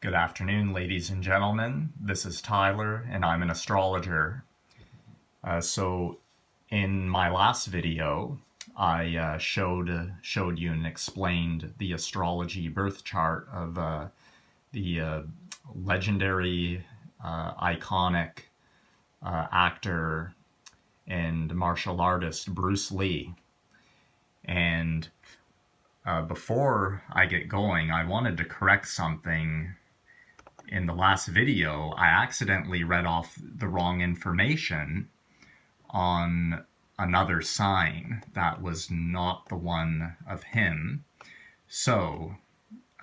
Good afternoon, ladies and gentlemen. This is Tyler, and I'm an astrologer. So, in my last video, I showed you and explained the astrology birth chart of the legendary, iconic actor and martial artist Bruce Lee. And before I get going, I wanted to correct something. In the last video, I accidentally read off the wrong information on another sign that was not the one of him. So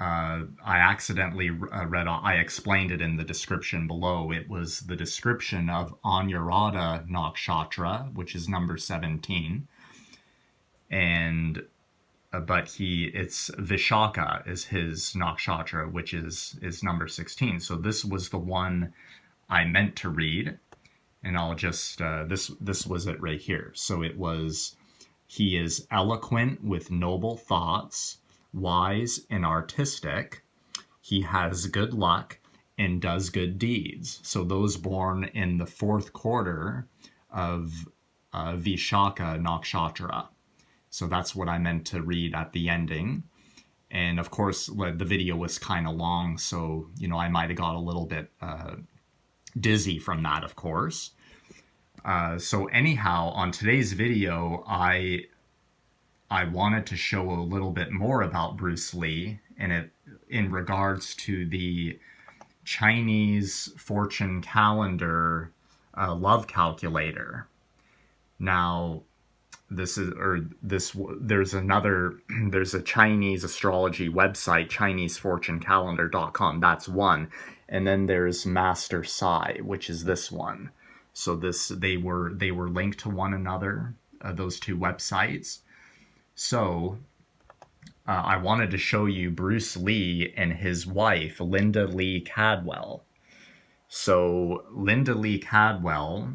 I accidentally I explained it in the description below. It was the description of Anuradha Nakshatra, which is number 17. And but it's Vishaka is his nakshatra, which is number 16. So this was the one I meant to read, and I'll just this was it right here. So it was, he is eloquent with noble thoughts, wise and artistic. He has good luck and does good deeds. So those born in the fourth quarter of Vishaka nakshatra. So that's what I meant to read at the ending. And of course, the video was kind of long, so, I might have got a little bit dizzy from that, of course. So anyhow, on today's video, I wanted to show a little bit more about Bruce Lee in regards to the Chinese fortune calendar love calculator. Now, there's a Chinese astrology website, ChineseFortuneCalendar.com. That's one. And then there's Master Sai, which is this one. So they were linked to one another, those two websites. So I wanted to show you Bruce Lee and his wife, Linda Lee Cadwell. So Linda Lee Cadwell,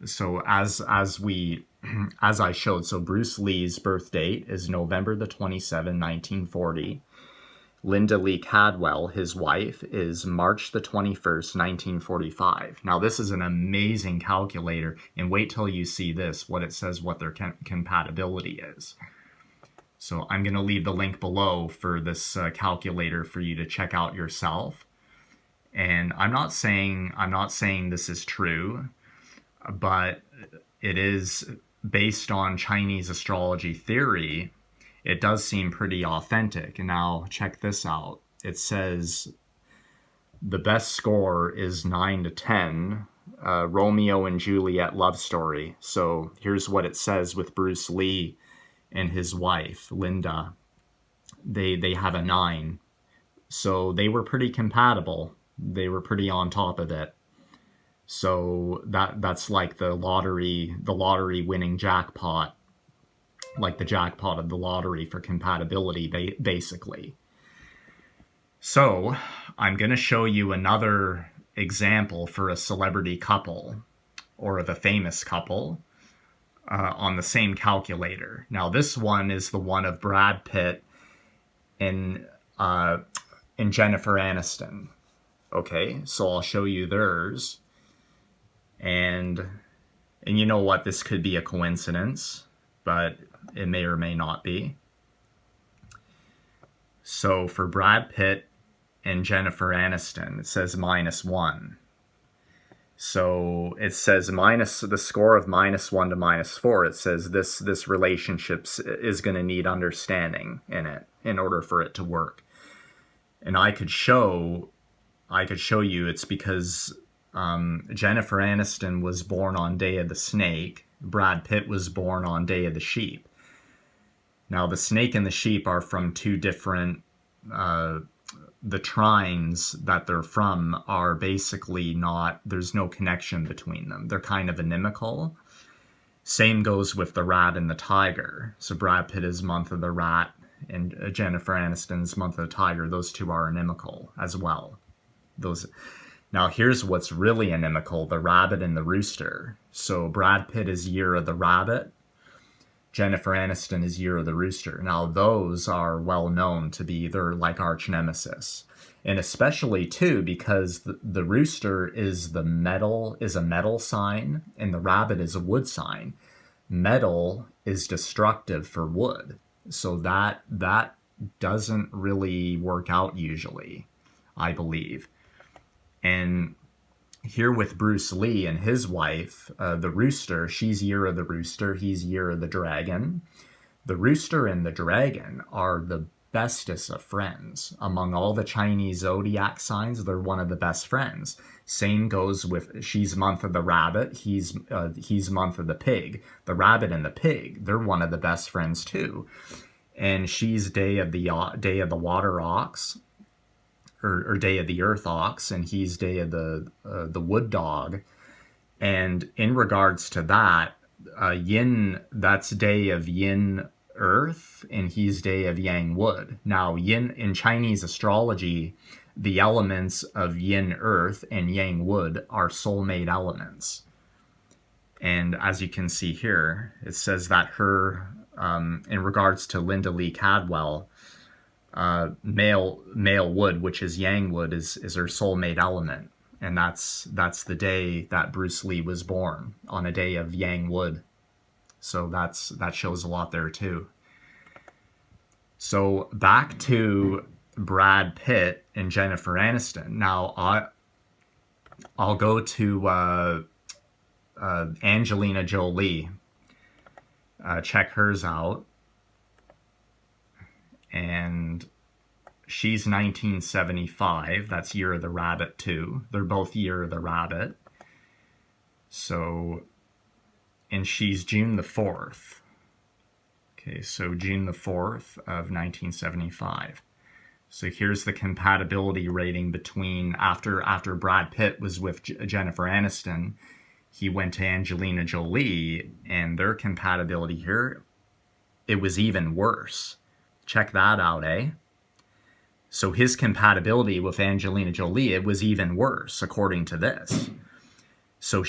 so as I showed, so Bruce Lee's birth date is November the 27th, 1940. Linda Lee Cadwell, his wife, is March the 21st, 1945. Now, this is an amazing calculator, and wait till you see this, what it says, what their compatibility is. So I'm going to leave the link below for this calculator for you to check out yourself. And I'm not saying this is true, but it is based on Chinese astrology theory. It does seem pretty authentic. And now check this out. It says the best score is 9 to 10, Romeo and Juliet love story. So here's what it says with Bruce Lee and his wife, Linda. They have a 9. So they were pretty compatible. They were pretty on top of it. So that's like the lottery winning jackpot, like the jackpot of the lottery for compatibility, basically. So I'm going to show you another example for a celebrity couple or of a famous couple on the same calculator. Now this one is the one of Brad Pitt and Jennifer Aniston. Okay, so I'll show you theirs. And you know what, this could be a coincidence, but it may or may not be. So for Brad Pitt and Jennifer Aniston, it says -1. So it says the score of -1 to -4. It says this relationship is going to need understanding in it in order for it to work. And I could show you it's because Jennifer Aniston was born on Day of the Snake. Brad Pitt was born on Day of the Sheep. Now, the snake and the sheep are from two different, the trines that they're from are basically not, there's no connection between them. They're kind of inimical. Same goes with the rat and the tiger. So Brad Pitt is month of the rat and Jennifer Aniston's month of the tiger. Those two are inimical as well. Now, here's what's really inimical, the rabbit and the rooster. So Brad Pitt is year of the rabbit. Jennifer Aniston is year of the rooster. Now those are well known to be, they're like arch nemesis. And especially too, because the rooster is a metal sign and the rabbit is a wood sign. Metal is destructive for wood. So that doesn't really work out usually, I believe. And here with Bruce Lee and his wife, the rooster, she's year of the rooster, he's year of the dragon. The rooster and the dragon are the bestest of friends. Among all the Chinese zodiac signs, they're one of the best friends. Same goes with, she's month of the rabbit, he's month of the pig. The rabbit and the pig, they're one of the best friends too. And she's day of the water ox, or day of the earth ox, and he's day of the wood dog. And in regards to that, yin, that's day of yin earth, and he's day of yang wood. Now, yin in Chinese astrology, the elements of yin earth and yang wood are soulmate elements. And as you can see here, it says that her, in regards to Linda Lee Cadwell, male wood, which is yang wood, is her soulmate element. And that's the day that Bruce Lee was born, on a day of yang wood. So that shows a lot there too. So back to Brad Pitt and Jennifer Aniston. Now I'll go to Angelina Jolie. Check hers out. And she's 1975. That's year of the rabbit too. They're both year of the rabbit. So, and she's June the 4th. Okay, so June the 4th of 1975. So here's the compatibility rating between, after Brad Pitt was with Jennifer Aniston, he went to Angelina Jolie, and their compatibility here, it was even worse. Check that out, eh? So his compatibility with Angelina Jolie, it was even worse, according to this. So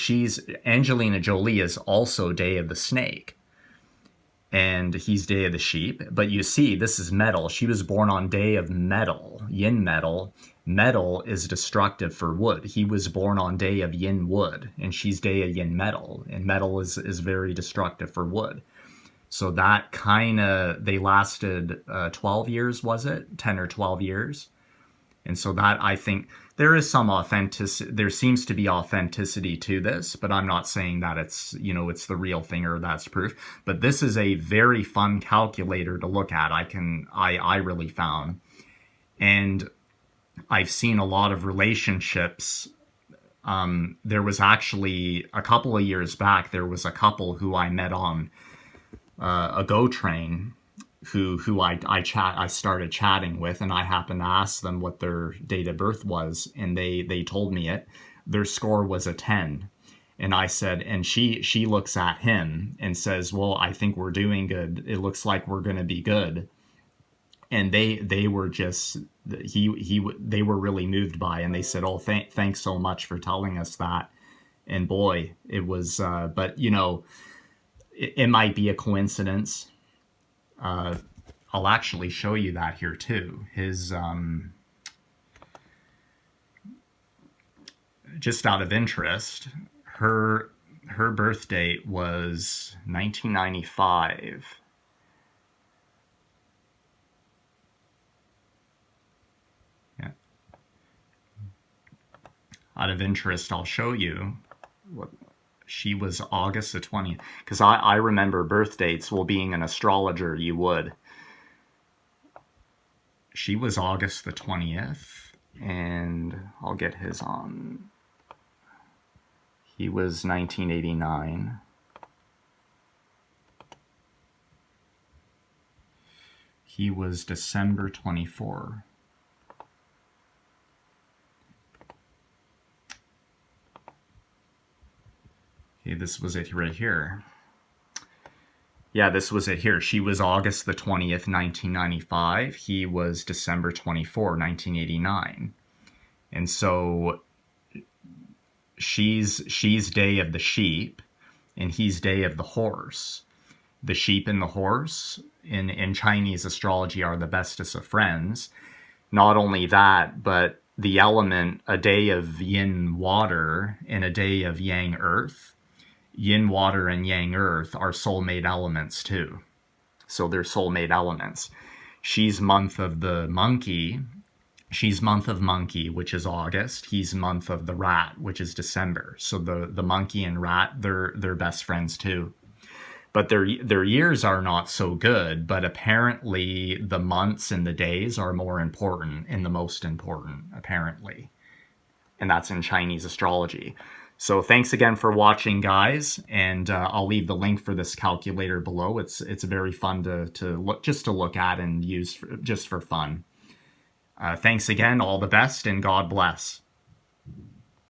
Angelina Jolie is also day of the snake, and he's day of the sheep. But you see, this is metal. She was born on day of metal, yin metal. Metal is destructive for wood. He was born on day of yin wood, and she's day of yin metal. And metal is very destructive for wood. So that they lasted 12 years, was it? 10 or 12 years. And so that, I think, there is some authenticity, there seems to be authenticity to this, but I'm not saying that it's the real thing or that's proof. But this is a very fun calculator to look at. I really found. And I've seen a lot of relationships. There was actually, a couple of years back, there was a couple who I met on a Go train, who I started chatting with, and I happened to ask them what their date of birth was, and they told me it. Their score was a 10. And I said, and she looks at him and says, well, I think we're doing good. It looks like we're going to be good. And they were just, they were really moved by, and they said, oh, thanks so much for telling us that. And boy, it was, but it might be a coincidence. I'll actually show you that here too. His, just out of interest, her birth date was 1995. Yeah. Out of interest, I'll show you what. She was August the 20th, because I remember birth dates. Well, being an astrologer, you would. She was August the 20th, and I'll get his on. He was 1989. He was December 24. Okay, this was it right here. Yeah, this was it here. She was August the 20th, 1995. He was December 24, 1989. And so she's day of the sheep, and he's day of the horse. The sheep and the horse in Chinese astrology are the bestest of friends. Not only that, but the element, a day of yin water and a day of yang earth. Yin water and yang earth are soulmate elements too. So they're soulmate elements. She's month of the monkey. She's month of monkey, which is August. He's month of the rat, which is December. So the monkey and rat, they're best friends too. But their years are not so good, but apparently the months and the days are more important and the most important, apparently. And that's in Chinese astrology. So thanks again for watching, guys, and I'll leave the link for this calculator below. It's very fun to look at and use just for fun. Thanks again, all the best, and God bless.